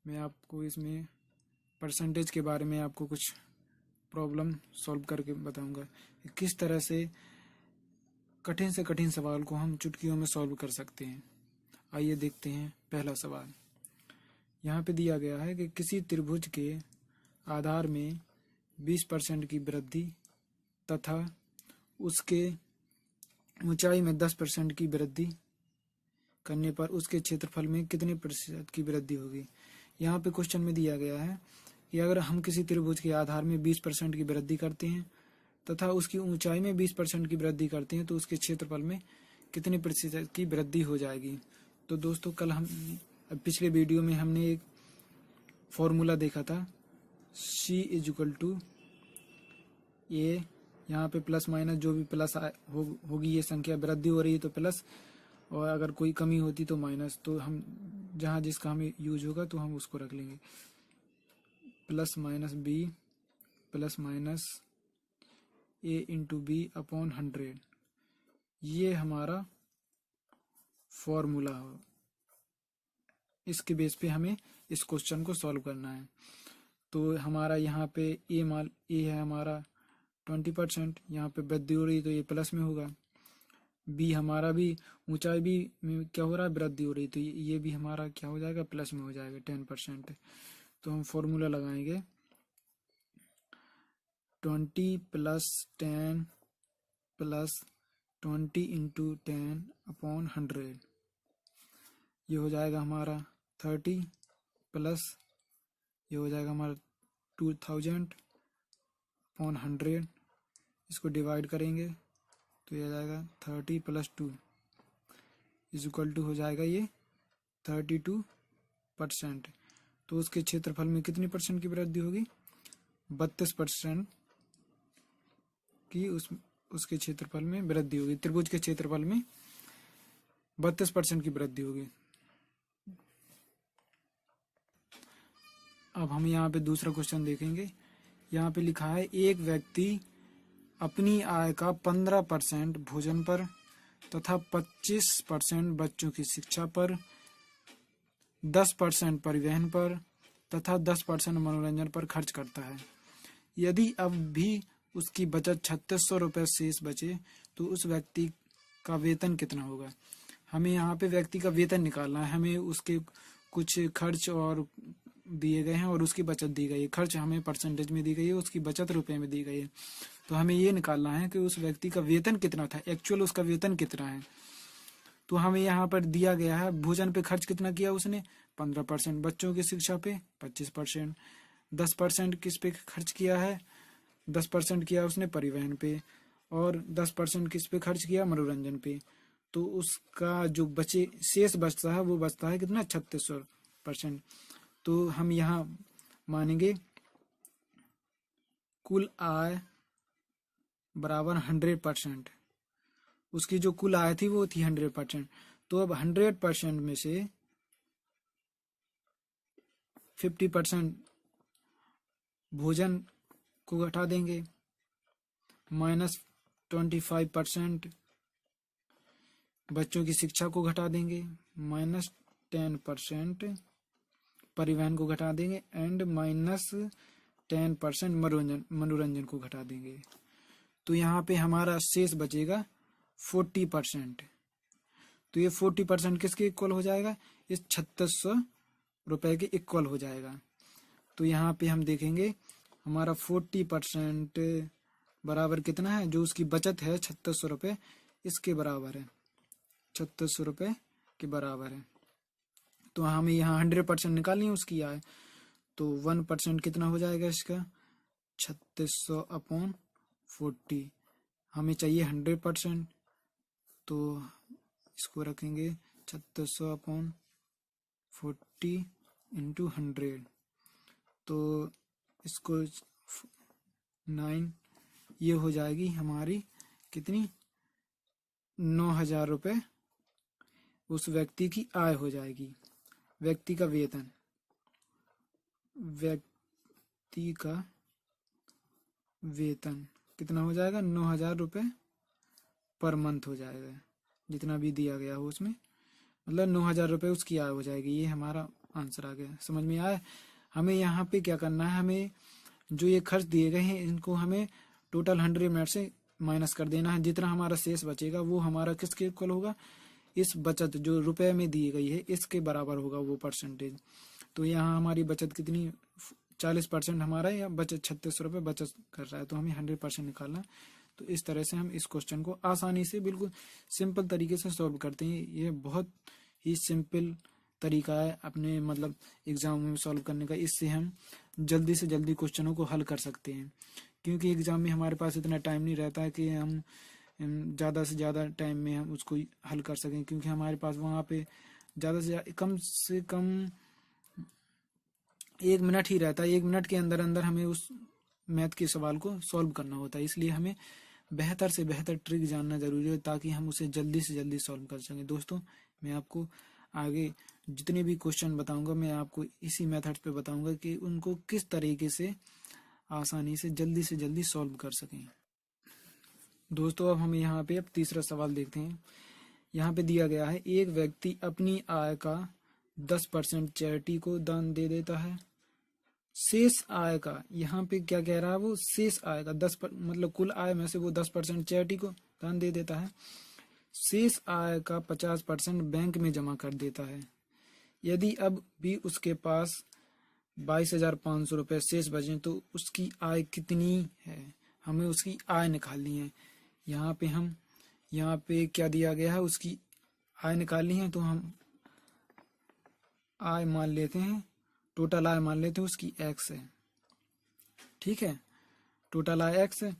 मैं आपको इसमें परसेंटेज के बारे में आपको कुछ प्रॉब्लम सॉल्व करके बताऊंगा, किस तरह से कठिन से कठिन सवाल को हम चुटकियों में सॉल्व कर सकते हैं। आइए देखते हैं पहला सवाल। यहाँ पे दिया गया है कि किसी त्रिभुज के आधार में 20% की वृद्धि तथा उसके ऊंचाई में 10% की वृद्धि करने पर उसके क्षेत्रफल में कितने प्रतिशत की वृद्धि होगी। यहाँ पे क्वेश्चन में दिया गया है कि अगर हम किसी त्रिभुज के आधार में 20% की वृद्धि करते हैं तथा उसकी ऊंचाई में 20% की वृद्धि करते हैं तो उसके क्षेत्रफल में कितने प्रतिशत की वृद्धि हो जाएगी। तो दोस्तों कल हम पिछले वीडियो में हमने एक फॉर्मूला देखा था, C = A, यहाँ पे प्लस माइनस जो भी प्लस होगी ये संख्या वृद्धि हो रही है तो प्लस, और अगर कोई कमी होती तो माइनस। तो हम जहाँ जिसका हमें यूज होगा तो हम उसको रख लेंगे, plus minus B plus minus A × B/100। ये हमारा फॉर्मूला हो, इसके बेस पे हमें इस क्वेश्चन को सॉल्व करना है। तो हमारा यहाँ पे A है हमारा 20%, यहाँ पे वृद्धि हो रही है तो ये प्लस में होगा। B हमारा भी ऊंचाई भी में क्या हो रहा है, वृद्धि हो रही, तो ये भी हमारा क्या हो जाएगा, प्लस में हो जाएगा 10%। तो हम फॉर्मूला लगाएंगे 20 + 10 + 20 × 10/100। ये हो जाएगा हमारा 30 प्लस ये हो जाएगा हमारा 2000/100। इसको डिवाइड करेंगे तो ये आ जाएगा 30 + 2 = हो जाएगा ये 32%। तो उसके क्षेत्रफल में कितनी परसेंट की वृद्धि होगी, 32% की उसके क्षेत्रफल में वृद्धि होगी। त्रिभुज के क्षेत्रफल में 32% की वृद्धि होगी। अब हम यहाँ पे दूसरा क्वेश्चन देखेंगे। यहाँ पे लिखा है एक व्यक्ति अपनी आय का 15% भोजन पर तथा 25% बच्चों की शिक्षा पर, 10% परिवहन पर तथा 10% मनोरंजन पर खर्च करता है। यदि अब भी उसकी बचत 3600 रुपये शेष बचे तो उस व्यक्ति का वेतन कितना होगा। हमें यहाँ पे व्यक्ति का वेतन निकालना है। हमें उसके कुछ खर्च और दिए गए हैं और उसकी बचत दी गई है। खर्च हमें परसेंटेज में दी गई है, उसकी बचत रुपए में दी गई है। तो हमें ये निकालना है कि उस व्यक्ति का वेतन कितना था, एक्चुअल उसका वेतन कितना है। तो हमें यहाँ पर दिया गया है भोजन पे खर्च कितना किया उसने, 15%, बच्चों की शिक्षा पे 25%, 10% किस पे खर्च किया है, 10% किया उसने परिवहन पे, और 10% किस पे खर्च किया, मनोरंजन पे। तो उसका जो बचे शेष बचता है वो बचता है कितना, 3600%। तो हम यहाँ मानेंगे कुल आय बराबर 100%। उसकी जो कुल आय थी वो थी 100%। तो अब 100% में से 50% भोजन को घटा देंगे, -25% बच्चों की शिक्षा को घटा देंगे, -10% परिवहन को घटा देंगे, एंड -10% मनोरंजन को घटा देंगे। तो यहाँ पे हमारा शेष बचेगा 40%। तो ये 40% किसके इक्वल हो जाएगा, इस 3600 रुपए के इक्वल हो जाएगा। तो यहाँ पे हम देखेंगे हमारा 40% बराबर कितना है, जो उसकी बचत है 3600 रुपये इसके बराबर है, 3600 रुपये के बराबर है। तो हमें यहाँ 100% निकालनी है उसकी आय। तो 1% कितना हो जाएगा इसका, 3600/40। हमें चाहिए 100%, तो इसको रखेंगे 3600/40 × 100। तो इसको 9, ये हो जाएगी हमारी कितनी, 9000 रुपये उस व्यक्ति की आय हो जाएगी। व्यक्ति का वेतन कितना हो जाएगा, 9000 रुपये पर मंथ हो जाएगा, जितना भी दिया गया हो उसमें, मतलब 9000 रुपये उसकी आय हो जाएगी। ये हमारा आंसर आ गया। समझ में आया? हमें यहाँ पे क्या करना है, हमें जो ये खर्च दिए गए हैं इनको हमें टोटल 100 मिनट से माइनस कर देना है। जितना हमारा शेष बचेगा वो हमारा किसके इक्वल होगा, इस बचत जो रुपए में दी गई है इसके बराबर होगा वो परसेंटेज। तो यहाँ हमारी बचत कितनी, 40% हमारा या बचत 36 रुपये बचत कर रहा है, तो हमें 100% निकालना है। तो इस तरह से हम इस क्वेश्चन को आसानी से बिल्कुल सिंपल तरीके से सॉल्व करते हैं। ये बहुत ही सिंपल तरीका है अपने मतलब एग्जाम में सॉल्व करने का। इससे हम जल्दी से जल्दी क्वेश्चनों को हल कर सकते हैं, क्योंकि एग्जाम में हमारे पास इतना टाइम नहीं रहता है कि हम ज़्यादा से ज़्यादा टाइम में हम उसको हल कर सकें, क्योंकि हमारे पास वहाँ पे ज़्यादा से कम 1 मिनट ही रहता है। 1 मिनट के अंदर अंदर हमें उस मैथ के सवाल को सॉल्व करना होता है। इसलिए हमें बेहतर से बेहतर ट्रिक जानना जरूरी है ताकि हम उसे जल्दी से जल्दी सॉल्व कर सकें। दोस्तों, मैं आपको आगे जितने भी क्वेश्चन बताऊंगा मैं आपको इसी मेथड पे बताऊंगा कि उनको किस तरीके से आसानी से जल्दी सॉल्व कर सकें। दोस्तों, अब हम यहाँ पे अब तीसरा सवाल देखते हैं। यहाँ पे दिया गया है, एक व्यक्ति अपनी आय का 10% चैरिटी को दान दे देता है। शेष आय का, यहाँ पे क्या कह रहा है, वो शेष आय का मतलब कुल आय में से वो 10% चैरिटी को दान दे देता है। शेष आय का 50% बैंक में जमा कर देता है। यदि अब भी उसके पास 22,500 रुपये शेष बचे तो उसकी आय कितनी है। हमें उसकी आय निकालनी है। यहाँ पे क्या दिया गया है, उसकी आय निकालनी है। तो हम आय मान लेते हैं, टोटल आय मान लेते हैं उसकी x है। ठीक है, टोटल आय x है।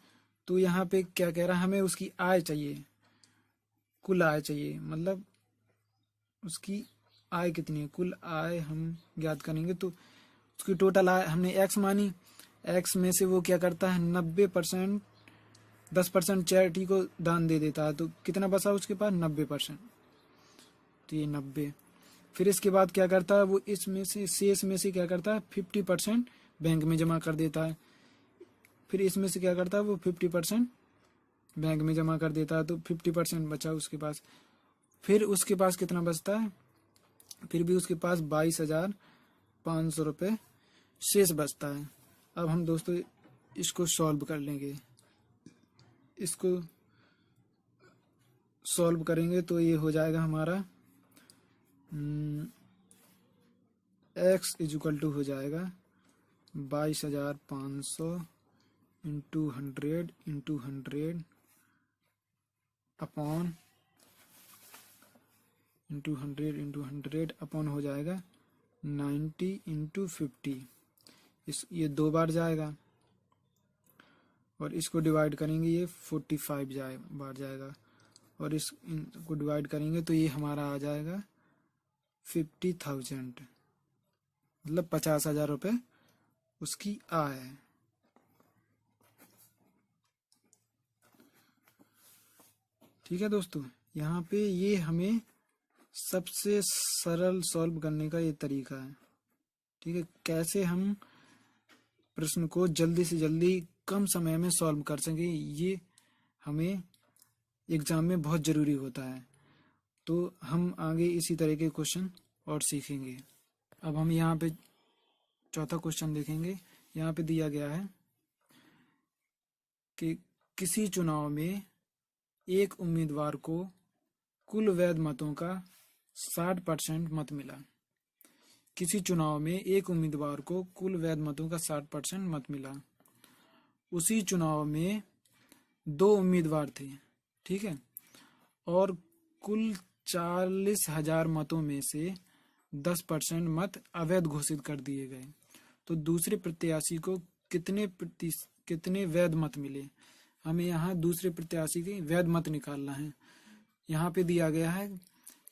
तो यहाँ पे क्या कह रहा है, हमें उसकी आय चाहिए, कुल आय चाहिए, मतलब उसकी आय कितनी है, कुल आय हम ज्ञात करेंगे। तो उसकी टोटल आय हमने x मानी, x में से वो क्या करता है 90%, 10% चैरिटी को दान दे देता है। तो कितना बचा उसके पास 90%, तो ये 90। फिर इसके बाद क्या करता है, वो इसमें से शेष में से क्या करता है 50% बैंक में जमा कर देता है। फिर इसमें से क्या करता है, वो 50% बैंक में जमा कर देता है। तो 50% बचा उसके पास। फिर उसके पास कितना बचता है, फिर भी उसके पास 22,500 रुपये शेष बचता है। अब हम दोस्तों इसको सॉल्व कर लेंगे। इसको सॉल्व करेंगे तो ये हो जाएगा हमारा x इक्वल टू हो जाएगा 22,500 इंटू 100 अपॉन इंटू 100 अपॉन हो जाएगा 90 इंटू 50। ये 2 बार जाएगा और इसको डिवाइड करेंगे, ये 45 बार जाएगा। और इसको डिवाइड करेंगे तो ये हमारा आ जाएगा 50,000, मतलब 50,000 रुपये उसकी आय है। ठीक है दोस्तों, यहाँ पे ये हमें सबसे सरल सॉल्व करने का ये तरीका है। ठीक है, कैसे हम प्रश्न को जल्दी से जल्दी कम समय में सॉल्व कर सकें, ये हमें एग्जाम में बहुत ज़रूरी होता है। तो हम आगे इसी तरह के क्वेश्चन और सीखेंगे। अब हम यहाँ पे चौथा क्वेश्चन देखेंगे। यहाँ पे दिया गया है कि किसी चुनाव में एक उम्मीदवार को कुल वैध मतों का 60% मत मिला। किसी चुनाव में एक उम्मीदवार को कुल वैध मतों का 60% मत मिला। उसी चुनाव में 2 उम्मीदवार थे, ठीक है, और कुल 40,000 मतों में से 10% मत अवैध घोषित कर दिए गए। तो दूसरे प्रत्याशी को कितने वैध मत मिले। हमें यहाँ दूसरे प्रत्याशी के वैध मत निकालना है। यहाँ पे दिया गया है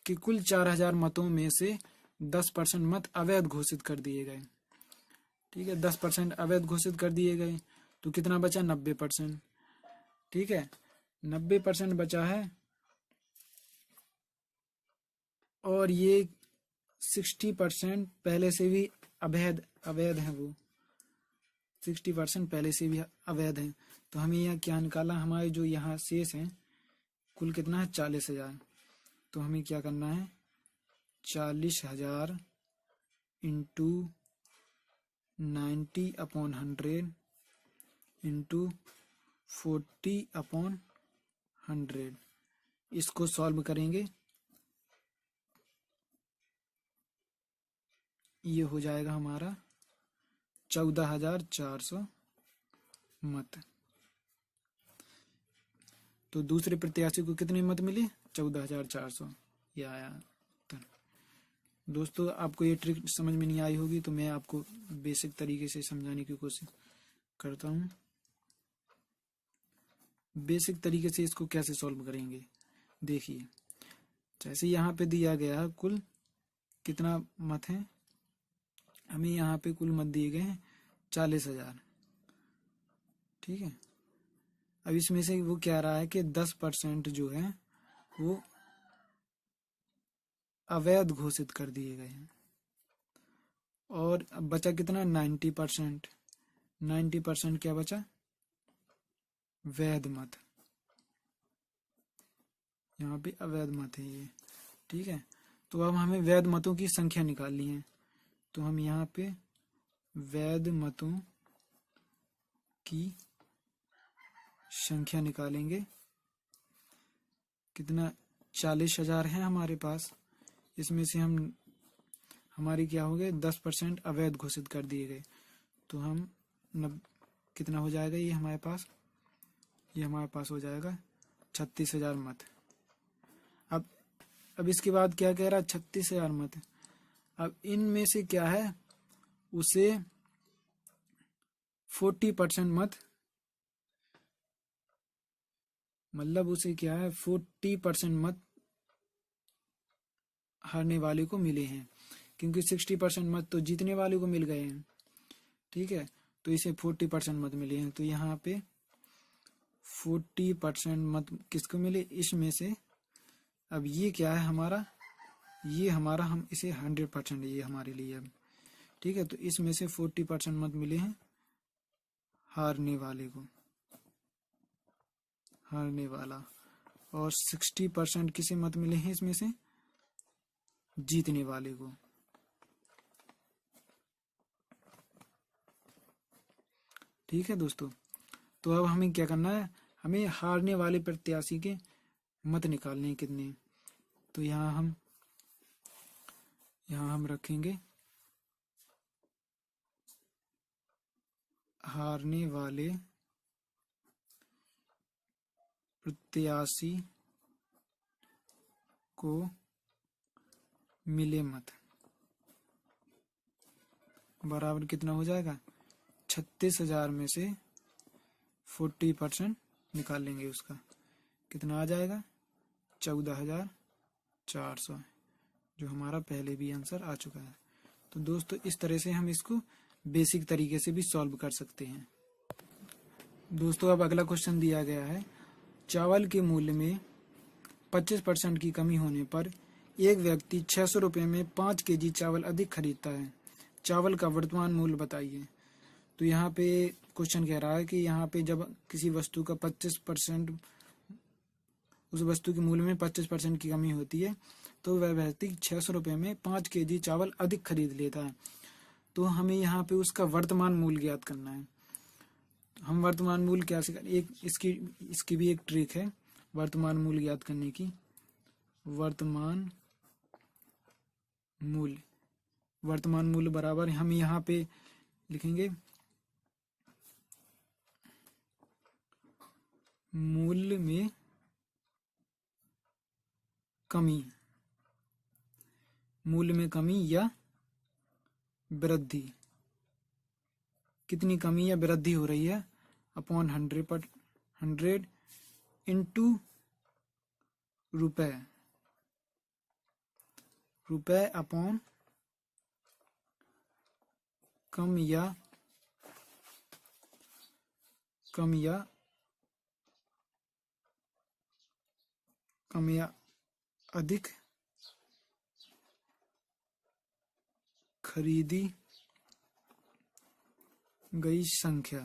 कि कुल 4,000 मतों में से 10% मत अवैध घोषित कर दिए गए। ठीक है, 10% अवैध घोषित कर दिए गए तो कितना बचा 90%। ठीक है, 90% बचा है और ये 60% पहले से भी अवैध है। वो 60% पहले से भी अवैध है। तो हमें यहाँ क्या निकाला, हमारे जो यहाँ शेष है कुल कितना है 40,000। तो हमें क्या करना है 40,000 इंटू 90/100 इंटू 40/100। इसको सॉल्व करेंगे, ये हो जाएगा हमारा 14,400 मत। तो दूसरे प्रत्याशी को कितने मत मिले? 14,400। ये आया उत्तर। दोस्तों, आपको ये ट्रिक समझ में नहीं आई होगी तो मैं आपको बेसिक तरीके से समझाने की कोशिश करता हूँ। बेसिक तरीके से इसको कैसे सॉल्व करेंगे, देखिए। जैसे यहाँ पे दिया गया है कुल कितना मत है, हमें यहाँ पे कुल मत दिए गए हैं 40,000, ठीक है। अब इसमें से वो कह रहा है कि 10% जो है वो अवैध घोषित कर दिए गए हैं, और अब बचा कितना? 90%। 90% क्या बचा? वैध मत। यहाँ पे अवैध मत है ये, ठीक है। तो अब हमें वैध मतों की संख्या निकालनी है, तो हम यहाँ पे वैध मतों की संख्या निकालेंगे। कितना? 40,000 है हमारे पास। इसमें से हम हमारी क्या हो गए? 10% अवैध घोषित कर दिए गए, तो हम कितना हो जाएगा ये हमारे पास? ये हमारे पास हो जाएगा 36,000 मत। अब इसके बाद क्या कह रहा है? 36,000 मत। अब इनमें से क्या है, उसे 40% मत, मतलब उसे क्या है 40% मत हारने वाले को मिले हैं, क्योंकि 60% मत तो जीतने वाले को मिल गए हैं, ठीक है। तो इसे 40% मत मिले हैं, तो यहाँ पे 40% मत किसको मिले? इसमें से। अब ये क्या है हमारा? ये हमारा, हम इसे 100% ये हमारे लिए अब, ठीक है। तो इसमें से 40% मत मिले हैं हारने वाले को, हारने वाला, और 60% किसे मत मिले हैं इसमें से? जीतने वाले को। ठीक है दोस्तों, तो अब हमें क्या करना है? हमें हारने वाले प्रत्याशी के मत निकालने हैं कितने। तो यहाँ हम रखेंगे हारने वाले प्रत्याशी को मिले मत बराबर कितना हो जाएगा? 36,000 में से 40% निकाल लेंगे, उसका कितना आ जाएगा? 14,400, जो हमारा पहले भी आंसर आ चुका है। तो दोस्तों, इस तरह से हम इसको बेसिक तरीके से भी सॉल्व कर सकते हैं। दोस्तों, अब अगला क्वेश्चन दिया गया है, चावल के मूल्य में 25% की कमी होने पर एक व्यक्ति 600 रुपये में 5 kg चावल अधिक खरीदता है। चावल का वर्तमान मूल्य बताइए। तो यहाँ पे क्वेश्चन कह रहा है कि यहाँ पे जब किसी वस्तु का 25%, उस वस्तु के मूल्य में 25% की कमी होती है, तो वह व्यक्ति 600 रुपये में 5 kg चावल अधिक खरीद लेता है। तो हमें यहाँ पे उसका वर्तमान मूल्य ज्ञात करना है। हम वर्तमान मूल्य कैसे करें? एक इसकी भी एक ट्रिक है वर्तमान मूल्य ज्ञात करने की। वर्तमान मूल्य बराबर हम यहाँ पे लिखेंगे मूल्य में कमी या वृद्धि। कितनी कमी या वृद्धि हो रही है? अपॉन 100 इंटू रुपए अपॉन कम या अधिक खरीदी गई संख्या।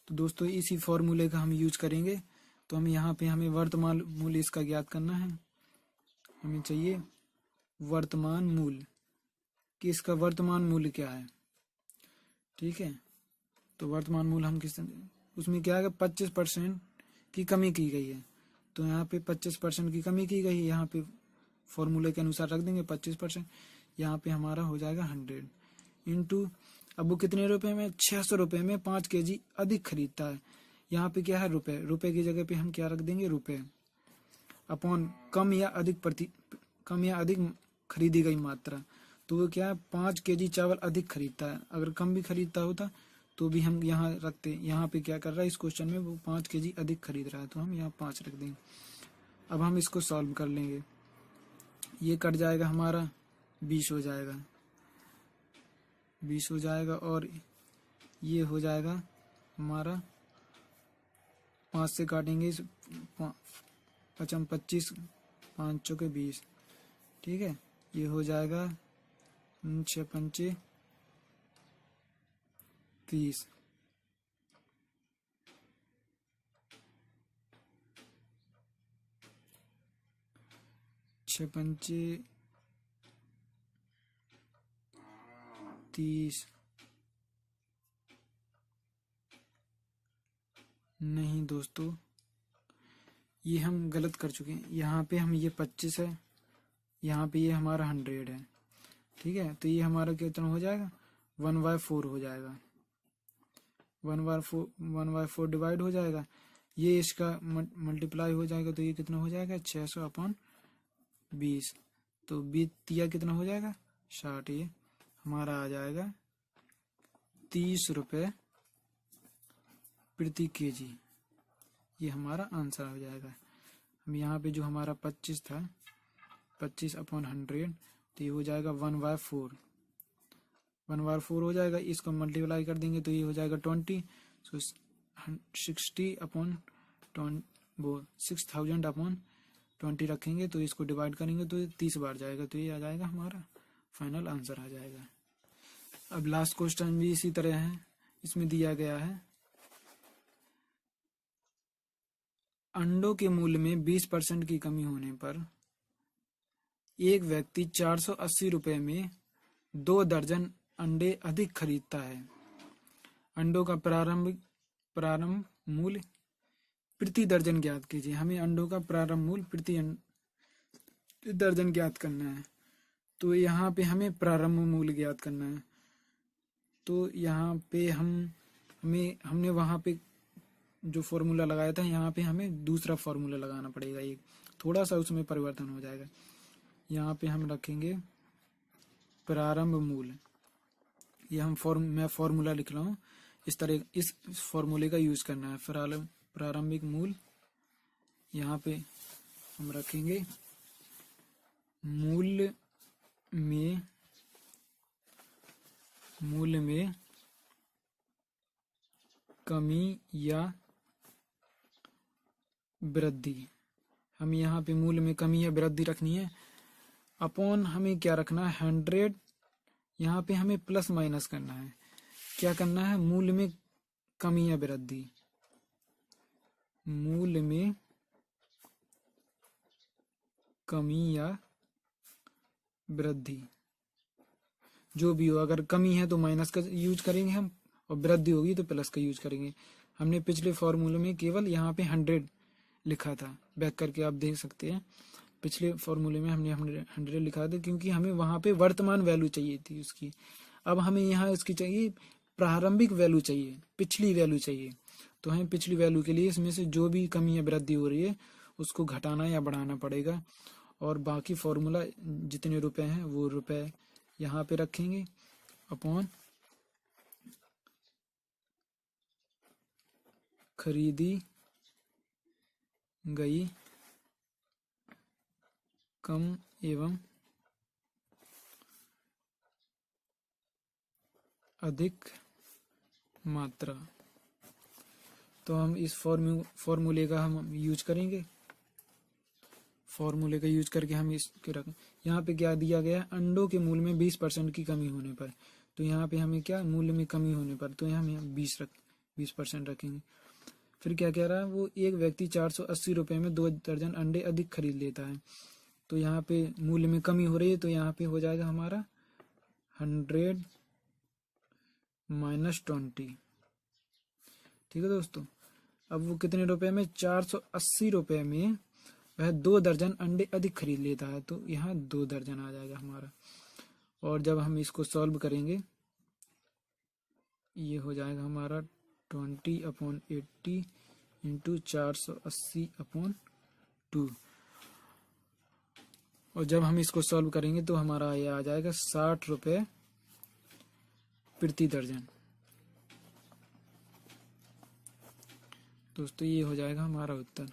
तो दोस्तों, इसी फॉर्मूले का हम यूज करेंगे। तो हम यहाँ पे हमें वर्तमान मूल्य इसका ज्ञात करना है। हमें चाहिए वर्तमान मूल्य कि इसका वर्तमान मूल्य क्या है। ठीक है, तो वर्तमान मूल्य हम किस, उसमें क्या है 25% की कमी की गई है, तो यहाँ पे 25% की कमी की गई है, यहाँ पे फॉर्मूले के अनुसार रख देंगे 25%। यहाँ पे हमारा हो जाएगा 100 इंटू, अब वो कितने रुपए में, 600 रुपए में 5 kg अधिक खरीदता है। यहाँ पे क्या है रुपए, रुपए की जगह पे हम क्या रख देंगे रुपए, अपॉन कम या अधिक खरीदी गई मात्रा। तो वो क्या है 5 kg चावल अधिक खरीदता है, अगर कम भी खरीदता होता तो भी हम यहाँ रखते। यहाँ पे क्या कर रहा है इस क्वेश्चन में, वो 5 kg अधिक खरीद रहा है, तो हम यहाँ 5 रख देंगे। अब हम इसको सॉल्व कर लेंगे, ये कट जाएगा हमारा 20 हो जाएगा, 20 हो जाएगा, और ये हो जाएगा हमारा 5 से काटेंगे, 25, 5 चौके 20। ठीक है, ये हो जाएगा 6 पंचे 30, 6 पंचे 30, नहीं दोस्तों ये हम गलत कर चुके हैं, यहाँ पे हम ये 25 है, यहाँ पे ये हमारा 100 है। ठीक है, तो ये हमारा कितना हो जाएगा 1/4 हो जाएगा, 1/4 डिवाइड हो जाएगा, ये इसका मल्टीप्लाई हो जाएगा, तो ये कितना हो जाएगा 600/20, तो 20 कितना हो जाएगा 60, ये हमारा आ जाएगा 30 रुपये प्रति kg, ये हमारा आंसर हो जाएगा। हम यहाँ पे जो हमारा 25 था, 25/100, तो ये हो जाएगा 1/4, 1/4 हो जाएगा, इसको मल्टीप्लाई कर देंगे तो ये हो जाएगा 20, सो 6000/20 रखेंगे, तो इसको डिवाइड करेंगे तो ये 30 बार जाएगा, तो ये आ जाएगा हमारा फाइनल आंसर आ जाएगा। अब लास्ट क्वेश्चन भी इसी तरह है, इसमें दिया गया है अंडों के मूल्य में 20% की कमी होने पर एक व्यक्ति 480 रुपए में 2 दर्जन अंडे अधिक खरीदता है। अंडों का प्रारंभ मूल्य प्रति दर्जन ज्ञात कीजिए। हमें अंडों का प्रारंभ मूल्य प्रति दर्जन ज्ञात करना है, तो यहाँ पे हमें प्रारंभ मूल्य ज्ञात करना है। तो यहाँ पे हमने वहाँ पे जो फॉर्मूला लगाया था, यहाँ पे हमें दूसरा फॉर्मूला लगाना पड़ेगा, एक थोड़ा सा उसमें परिवर्तन हो जाएगा। यहाँ पे हम रखेंगे प्रारंभ मूल्य, ये मैं फॉर्मूला लिख रहा हूँ, इस तरह इस फॉर्मूले का यूज करना है। प्रारंभिक मूल्य यहाँ पे हम रखेंगे मूल्य में कमी या वृद्धि। हम यहाँ पे मूल्य में कमी या वृद्धि रखनी है, अपॉन हमें क्या रखना है 100, यहाँ पे हमें प्लस माइनस करना है। क्या करना है, मूल्य में कमी या वृद्धि, मूल्य में कमी या वृद्धि जो भी हो, अगर कमी है तो माइनस का यूज करेंगे हम, और वृद्धि होगी तो प्लस का यूज करेंगे। हमने पिछले फॉर्मूले में केवल यहाँ पे 100 लिखा था, बैक करके आप देख सकते हैं। पिछले फॉर्मूले में हमने 100 लिखा था क्योंकि हमें वहां पे वर्तमान वैल्यू चाहिए थी उसकी। अब हमें यहाँ इसकी चाहिए प्रारंभिक वैल्यू चाहिए, पिछली वैल्यू चाहिए। तो हमें पिछली वैल्यू के लिए इसमें से जो भी कमी या वृद्धि हो रही है उसको घटाना या बढ़ाना पड़ेगा, और बाकी फॉर्मूला जितने रुपए हैं वो रुपए यहाँ पे रखेंगे, अपॉन खरीदी गई कम एवं अधिक मात्रा। तो हम इस फॉर्मूले का हम यूज करेंगे, फॉर्मूले का यूज करके हम इसके रखें। यहाँ पे क्या दिया गया है, अंडों के मूल्य में 20% की कमी होने पर, तो यहाँ पे हमें क्या मूल्य में कमी होने पर, तो यहाँ हम 20% रखेंगे। फिर क्या कह रहा है, वो एक व्यक्ति 480 रुपए में 2 दर्जन अंडे अधिक खरीद लेता है। तो यहाँ पे मूल्य में कमी हो रही है, तो यहाँ पे हो जाएगा हमारा 100 माइनस 20। ठीक है दोस्तों, अब वो कितने रुपए में, 480 रुपए में वह 2 दर्जन अंडे अधिक खरीद लेता है, तो यहाँ 2 दर्जन आ जाएगा हमारा। और जब हम इसको सॉल्व करेंगे, ये हो जाएगा हमारा 20/80 इंटू 480/2। और जब हम इसको सॉल्व करेंगे तो हमारा ये आ जाएगा 60 रुपये प्रति दर्जन। दोस्तों ये हो जाएगा हमारा उत्तर।